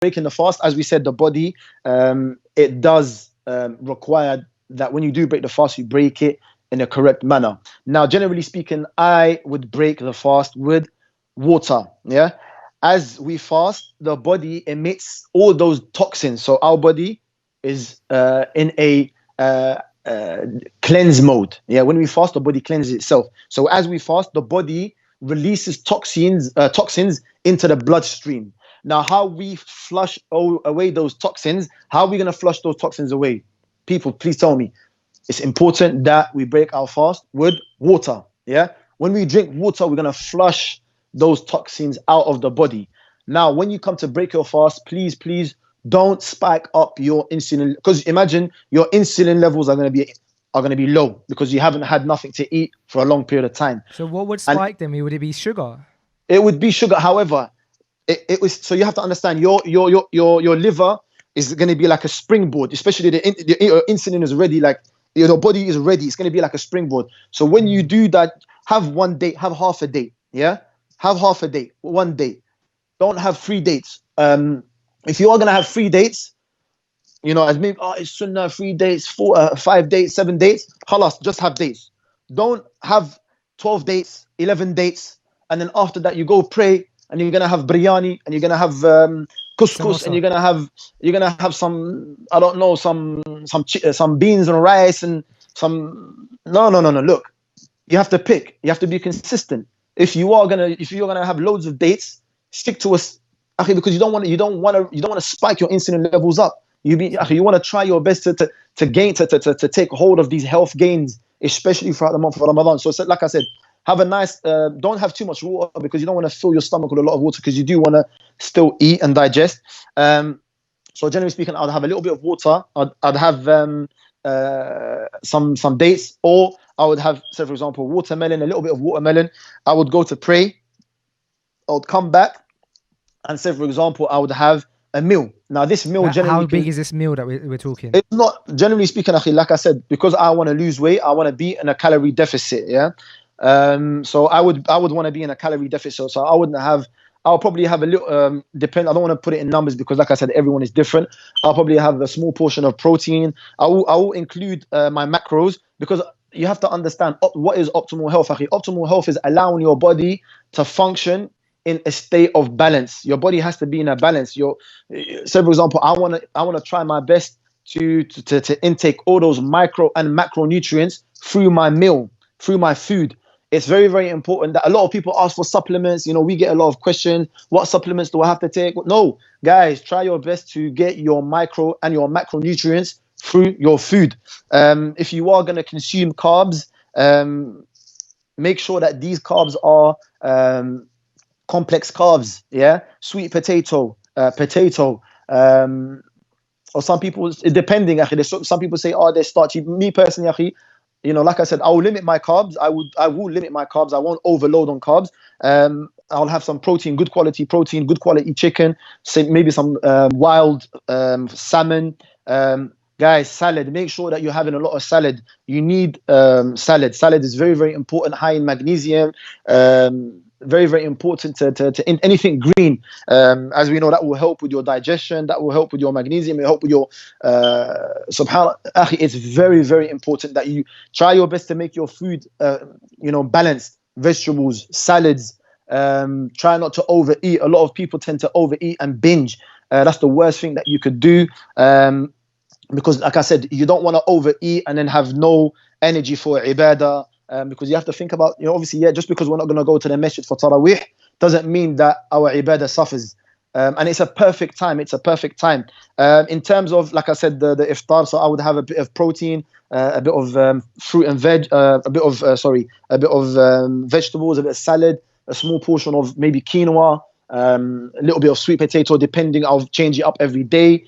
breaking the fast, as we said, the body, it does require that when you do break the fast, you break it in a correct manner. Now, generally speaking, I would break the fast with water. Yeah. As we fast, the body emits all those toxins. So our body is in a cleanse mode. Yeah. When we fast, the body cleanses itself. So as we fast, the body releases toxins into the bloodstream. Now, how we flush away those toxins? How are we going to flush those toxins away? People, please tell me. It's important that we break our fast with water. Yeah. When we drink water, we're going to flush those toxins out of the body. Now, when you come to break your fast, please, please don't spike up your insulin, because imagine your insulin levels are going to be low because you haven't had nothing to eat for a long period of time. So what would spike them? Would it be sugar? It would be sugar. However, it was, so you have to understand your liver is going to be like a springboard, especially the insulin is ready, like your body is ready. It's going to be like a springboard. So when you do that, have one day, have half a day. Yeah. Have half a day, one day. Don't have 3 dates. If you are going to have 3 dates, as maybe, it's sunnah, 3 dates, 5 dates, 7 dates. Halas, just have dates. Don't have 12 dates, 11 dates. And then after that, you go pray and you're going to have biryani and you're going to have couscous and you're going to have some, I don't know, some beans and rice and some, no. Look, you have to pick. You have to be consistent. If you're gonna have loads of dates, stick to us, because you don't want to spike your insulin levels up. You want to try your best to take hold of these health gains, especially throughout the month of Ramadan. So like I said, have a nice, don't have too much water because you don't want to fill your stomach with a lot of water because you do want to still eat and digest. So generally speaking, I'd have a little bit of water. I'd have some dates, or I would have, say for example, watermelon, a little bit of watermelon. I would go to pray. I would come back, and say for example, I would have a meal. Now this meal generally, how big is this meal that we're talking? It's not, generally speaking, like I said, because I want to lose weight, I want to be in a calorie deficit. Yeah. So I would want to be in a calorie deficit. So I'll probably have a little, I don't want to put it in numbers because like I said, everyone is different. I'll probably have a small portion of protein. I will include my macros, because you have to understand what is optimal health. Optimal health is allowing your body to function in a state of balance. Your body has to be in a balance. So for example, I want to try my best to intake all those micro and macronutrients through my meal, through my food. It's very, very important that a lot of people ask for supplements. We get a lot of questions. What supplements do I have to take? No, guys, try your best to get your micro and your macronutrients through your food. If you are going to consume carbs, make sure that these carbs are complex carbs. Yeah, sweet potato, or some people, depending. Some people say, they're starchy. Me personally, like I said, I will limit my carbs. I will limit my carbs. I won't overload on carbs. I'll have some protein, good quality chicken, say maybe some wild salmon. Guys, salad. Make sure that you're having a lot of salad. You need salad. Salad is very, very important, high in magnesium. Very, very important to anything green. As we know, that will help with your digestion. That will help with your magnesium. It will help with your subhanallah. It's very, very important that you try your best to make your food, balanced. Vegetables, salads. Try not to overeat. A lot of people tend to overeat and binge. That's the worst thing that you could do. Because like I said, you don't want to overeat and then have no energy for ibadah. Because you have to think about, obviously, just because we're not going to go to the masjid for tarawih doesn't mean that our ibadah suffers. And it's a perfect time. In terms of, like I said, the iftar, so I would have a bit of protein, a bit of fruit and veg, a bit of vegetables, a bit of salad, a small portion of maybe quinoa, a little bit of sweet potato, depending. I'll change it up every day.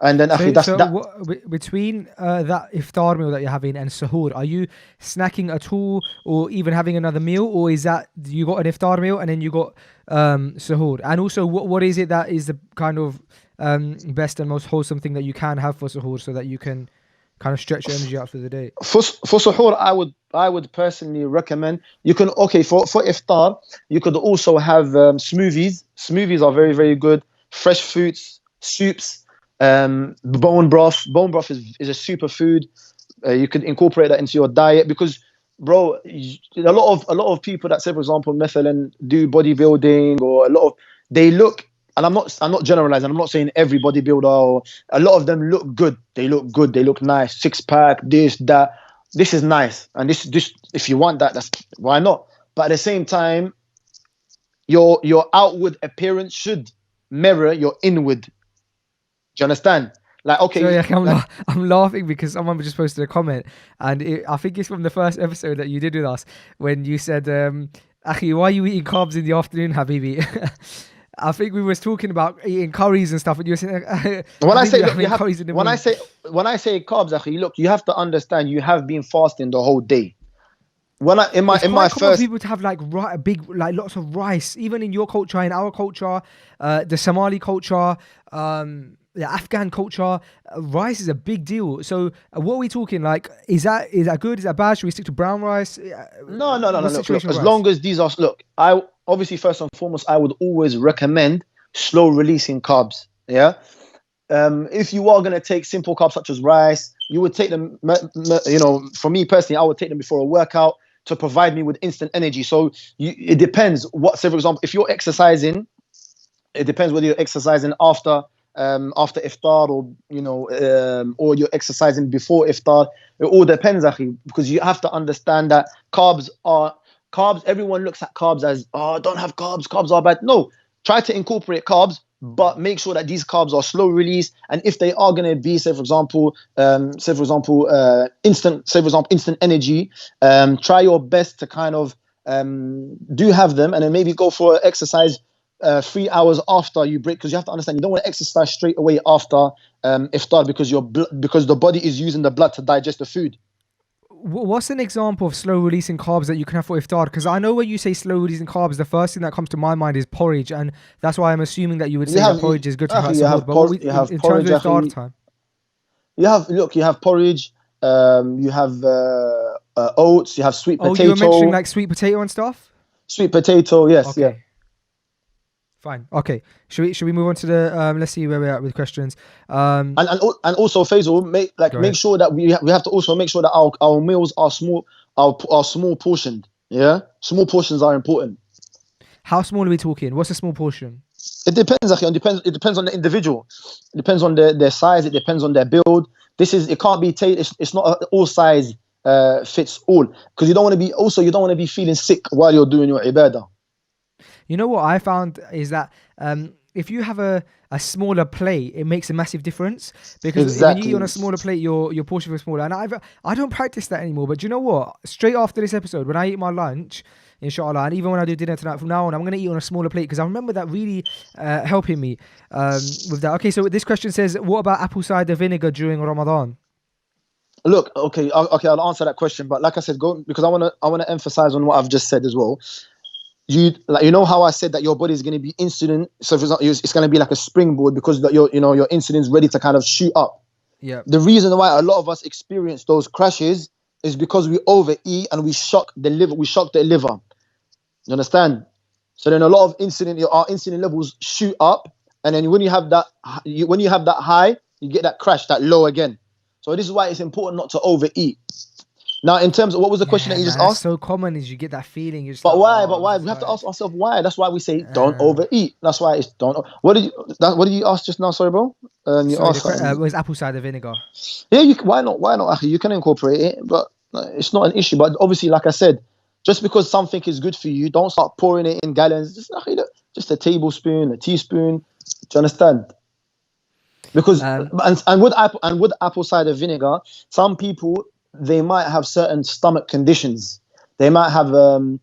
And then between that iftar meal that you're having and suhoor, are you snacking at all, or even having another meal, or is that you got an iftar meal and then you got suhoor? And also, what is it that is the kind of best and most wholesome thing that you can have for suhoor, so that you can kind of stretch your energy out for the day? For suhoor, I would personally recommend, you can, for iftar, you could also have smoothies. Smoothies are very, very good. fresh fruits, soups, bone broth. Bone broth is a superfood. You could incorporate that into your diet because, bro, a lot of people that say, for example, مثلا do bodybuilding or they look, and I'm not generalizing. I'm not saying every bodybuilder, or a lot of them look good. They look good. They look nice. Six pack, this, that. This is nice, and this if you want that, that's why not. But at the same time, your outward appearance should mirror your inward. Do you understand? Like, okay, Sorry, like, I'm laughing because someone just posted a comment, and I think it's from the first episode that you did with us when you said, "Akhi, why are you eating carbs in the afternoon, Habibi?" I think we was talking about eating curries and stuff, and you were saying, when I "Habibi, say, you're look, having curries in the morning." when I say carbs, akhi, look, you have to understand you have been fasting the whole day. It's In my quite common for first, people to have like big, like lots of rice, even in your culture, in our culture, the Somali culture, the Afghan culture. Rice is a big deal. So, what are we talking? Like, is that good? Is that bad? Should we stick to brown rice? no. What's the Look. situation with As rice? long as these are, look, I obviously first and foremost, I would always recommend slow releasing carbs. Yeah. If you are gonna take simple carbs such as rice, you would take them. For me personally, I would take them before a workout to provide me with instant energy. So it depends. Say for example, if you're exercising, it depends whether you're exercising after iftar, or you're exercising before iftar. It all depends, akhi, because you have to understand that carbs. Everyone looks at carbs as, oh, don't have carbs. Carbs are bad. No, try to incorporate carbs, but make sure that these carbs are slow release. And if they are going to be, say for example, instant energy, try your best to kind of do have them, and then maybe go for an exercise 3 hours after you break, because you have to understand you don't want to exercise straight away after iftar, because the body is using the blood to digest the food. What's an example of slow releasing carbs that you can have for iftar? Because I know when you say slow releasing carbs, the first thing that comes to my mind is porridge, and that's why I'm assuming that you would say that porridge is good to have sahur. But in terms of iftar time, you have porridge, you have oats, you have sweet potato. Oh, you were mentioning like sweet potato and stuff. Sweet potato, yes, okay. Yeah. Fine. Okay. Should we move on to the let's see where we're at with questions. And also, Faisal, make sure that we have to also make sure that our meals are small, are small portioned. Yeah, small portions are important. How small are we talking? What's a small portion? It depends, actually. It depends on the individual. It depends on their size. It depends on their build. It can't be it's not all size fits all, because you don't want to be feeling sick while you're doing your ibadah. You know what I found is that if you have a smaller plate, it makes a massive difference, because when you eat on a smaller plate, your portion is smaller. And I don't practice that anymore. But do you know what? Straight after this episode, when I eat my lunch, inshallah, and even when I do dinner tonight, from now on, I'm going to eat on a smaller plate, because I remember that really helping me with that. Okay, so this question says, what about apple cider vinegar during Ramadan? Look, okay, I'll answer that question. But like I said, because I want to emphasize on what I've just said as well. You know how I said that your body is going to be insulin, so for example, it's going to be like a springboard, because your insulin is ready to kind of shoot up. Yeah. The reason why a lot of us experience those crashes is because we overeat and we shock the liver. You understand? So then a lot of our insulin levels shoot up, and then when you have that high, you get that crash, that low again. So this is why it's important not to overeat. Now, in terms of what was the question that you just asked? So common is you get that feeling. But why? We have to ask ourselves why. That's why we say don't overeat. That's why it's don't. What did you ask just now? Sorry, bro. Was apple cider vinegar? Yeah, why not? Why not? Actually, you can incorporate it, but it's not an issue. But obviously, like I said, just because something is good for you, don't start pouring it in gallons. Just a tablespoon, a teaspoon. Do you understand? Because and with apple cider vinegar, some people, they might have certain stomach conditions. They might have an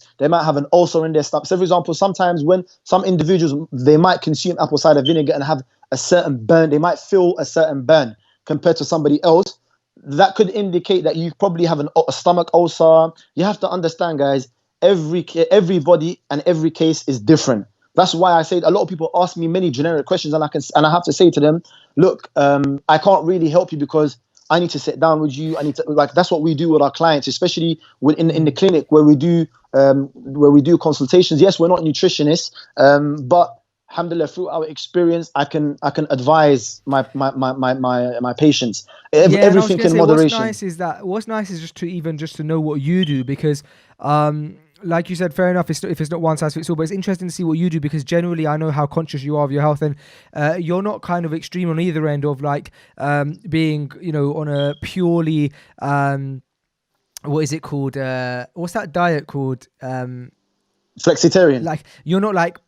ulcer in their stomach. So, for example, sometimes when some individuals, they might consume apple cider vinegar and have a certain burn. They might feel a certain burn compared to somebody else. That could indicate that you probably have a stomach ulcer. You have to understand, guys. Everybody and every case is different. That's why I say a lot of people ask me many generic questions, and I have to say to them, look, I can't really help you because I need to sit down with you. I need to, that's what we do with our clients, especially in the clinic where we do consultations. Yes, we're not nutritionists, but alhamdulillah, through our experience, I can advise my patients. Yeah, and I was Everything gonna in say moderation. what's nice is just to know what you do, because like you said, fair enough, if it's not one size fits all, but it's interesting to see what you do, because generally I know how conscious you are of your health, and you're not kind of extreme on either end of like being, on a purely what is it called, what's that diet called, Flexitarian. like you're not like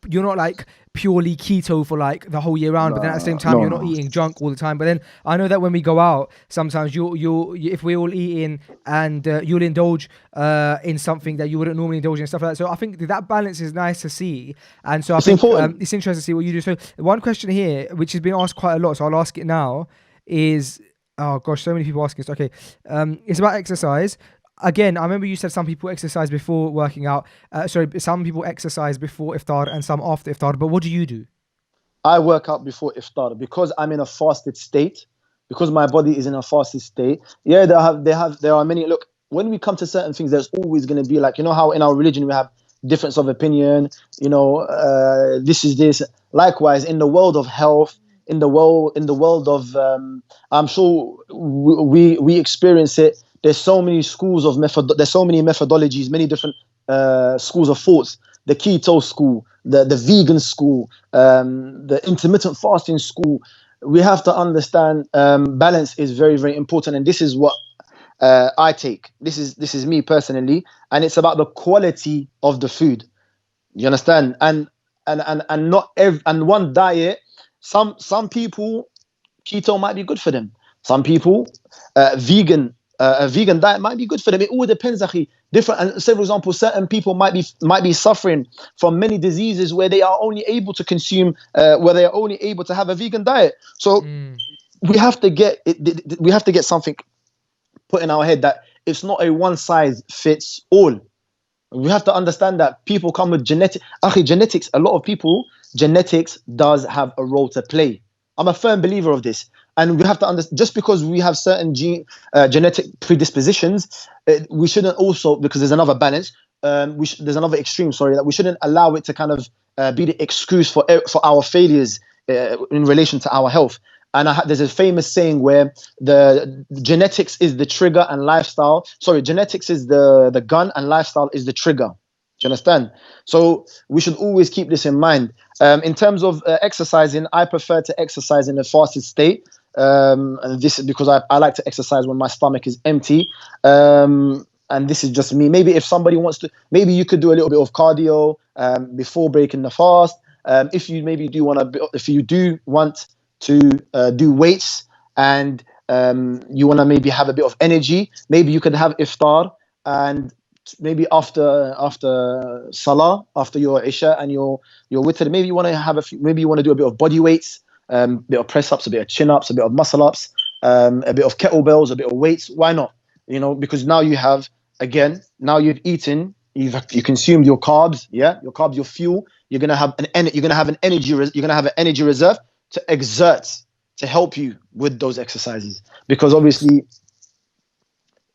purely keto for like the whole year round, but then at the same No, time no, you're not no. eating junk all the time. But then I know that when we go out, sometimes if we're all eating, and you'll indulge in something that you wouldn't normally indulge in, stuff like that. So I think that balance is nice to see, and so I It's think important. it's interesting to see what you do. So one question here, which has been asked quite a lot, so I'll ask it now, is, oh gosh, so many people asking this. Okay, it's about exercise. Again, I remember you said some people exercise before working out. Sorry, some people exercise before iftar and some after iftar. But what do you do? I work out before iftar because I'm in a fasted state, because my body is in a fasted state. Yeah, there are many. Look, when we come to certain things, there's always going to be, like, how in our religion we have difference of opinion. This is this. Likewise, in the world of health, in the world of, I'm sure we experience it. There's so many schools of method. There's so many methodologies, many different schools of thoughts. The keto school, the vegan school, the intermittent fasting school. We have to understand, balance is very, very important, and this is what I take. This is me personally, and it's about the quality of the food. You understand? And not and one diet. Some people, keto might be good for them. Some people, a vegan diet might be good for them. It all depends, akhi. Different. And say, for example, certain people might be suffering from many diseases where they are only able to consume, where they are only able to have a vegan diet. So Mm. we have to get it. We have to get something put in our head that it's not a one size fits all. We have to understand that people come with genetics. A lot of people, genetics does have a role to play. I'm a firm believer of this, and we have to understand, just because we have certain genetic predispositions, we shouldn't also, because there's another balance. There's another extreme. Sorry, that we shouldn't allow it to kind of be the excuse for our failures in relation to our health. And there's a famous saying where the genetics is the trigger and lifestyle. Sorry, genetics is the gun and lifestyle is the trigger. Do you understand? So we should always keep this in mind. In terms of exercising, I prefer to exercise in a fasted state. And this is because I like to exercise when my stomach is empty. And this is just me. Maybe if somebody wants to, maybe you could do a little bit of cardio before breaking the fast. If you maybe do want to, if you do want to do weights, and you want to maybe have a bit of energy, maybe you could have iftar, and maybe after salah, after your isha and your witr, maybe you want to have maybe you want to do a bit of body weights, a bit of press ups, a bit of chin ups, a bit of muscle ups, a bit of kettlebells, a bit of weights. Why not? Because now you have, again, now you've eaten, you consumed your carbs, yeah, your carbs, your fuel. You're gonna have an energy reserve to exert, to help you with those exercises, because obviously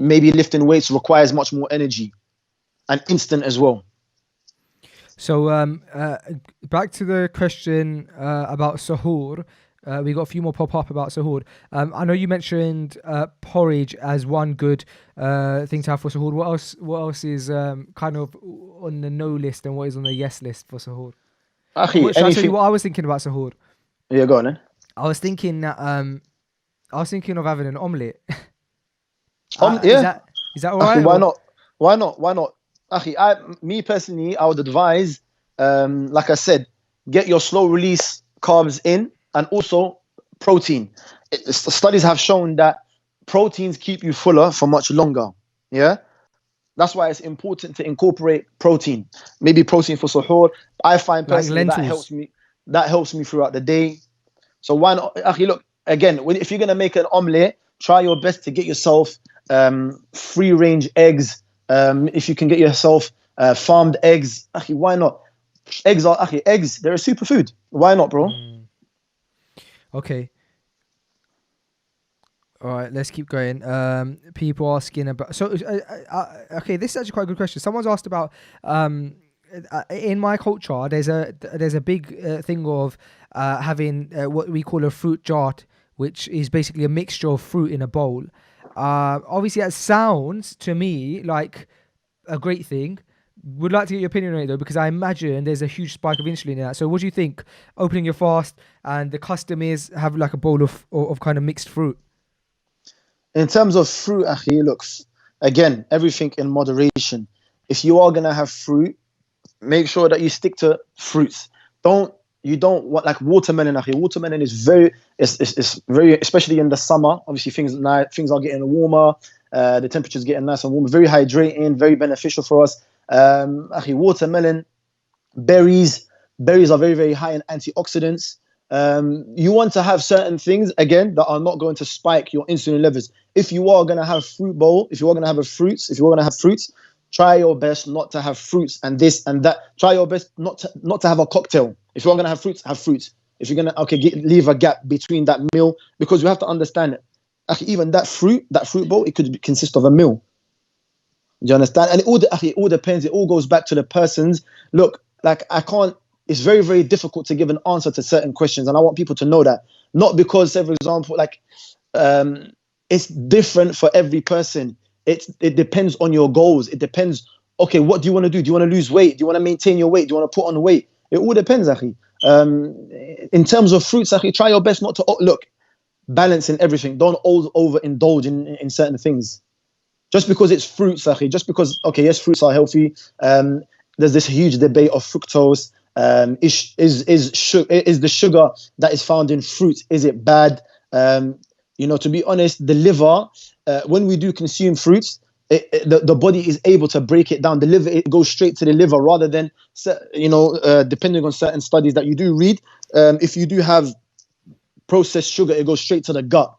maybe lifting weights requires much more energy and instant as well. So back to the question about sahur. We got a few more pop up about sahur. I know you mentioned porridge as one good thing to have for sahur. What else? What else is kind of on the no list, and what is on the yes list for sahur? Akhi, Should I tell you anything. what I was thinking about sahur? Yeah, go on then. I was thinking that I was thinking of having an omelette. Is Yeah. that all Akhi, right? why Or not? Why not? Akhi, me personally, I would advise, like I said, get your slow release carbs in, and also protein. Studies have shown that proteins keep you fuller for much longer. Yeah. That's why it's important to incorporate protein. Maybe protein for suhoor. I find like personally that helps lentils? me. That helps me throughout the day. So why not? Akhi, look, again, if you're gonna make an omelette, try your best to get yourself free range eggs. If you can get yourself farmed eggs, akhi, why not? Eggs. They're a superfood. Why not, bro? Mm, okay. All right, let's keep going. People asking about okay. This is actually quite a good question. Someone's asked about in my culture, there's a big thing of having what we call a fruit jart, which is basically a mixture of fruit in a bowl. Obviously, that sounds to me like a great thing. Would like to get your opinion on it though, because I imagine there's a huge spike of insulin in that. So, what do you think? Opening your fast and the custom is have like a bowl of kind of mixed fruit. In terms of fruit, akhi, look, again, everything in moderation. If you are gonna have fruit, make sure that you stick to fruits. You don't want like watermelon, akhi. Watermelon is it's very, especially in the summer. Obviously, things are getting warmer. The temperature's getting nice and warm. Very hydrating, very beneficial for us. Akhi, watermelon, berries are very, very high in antioxidants. You want to have certain things again that are not going to spike your insulin levels. If you are going to have fruit bowl, if you are going to have fruits, try your best not to have fruits and this and that. Try your best not to have a cocktail. If you are going to have fruits, have fruits. If you're going to leave a gap between that meal, because you have to understand it. Actually, even that fruit bowl, it could consist of a meal. Do you understand? And it all depends. It all goes back to the person's. Look, like I can't. It's very, very difficult to give an answer to certain questions, and I want people to know that. Not because, say, for example, like it's different for every person. It depends on your goals. It depends. Okay, what do you want to do? Do you want to lose weight? Do you want to maintain your weight? Do you want to put on weight? It all depends, akhi. In terms of fruits, akhi, try your best not to look. Balance in everything. Don't overindulge in certain things. Just because it's fruits, akhi, just because, okay, yes, fruits are healthy. There's this huge debate of fructose. Is the sugar that is found in fruit, is it bad? To be honest, the liver, when we do consume fruits, the body is able to break it down. The liver, it goes straight to the liver rather than, depending on certain studies that you do read, if you do have processed sugar, it goes straight to the gut.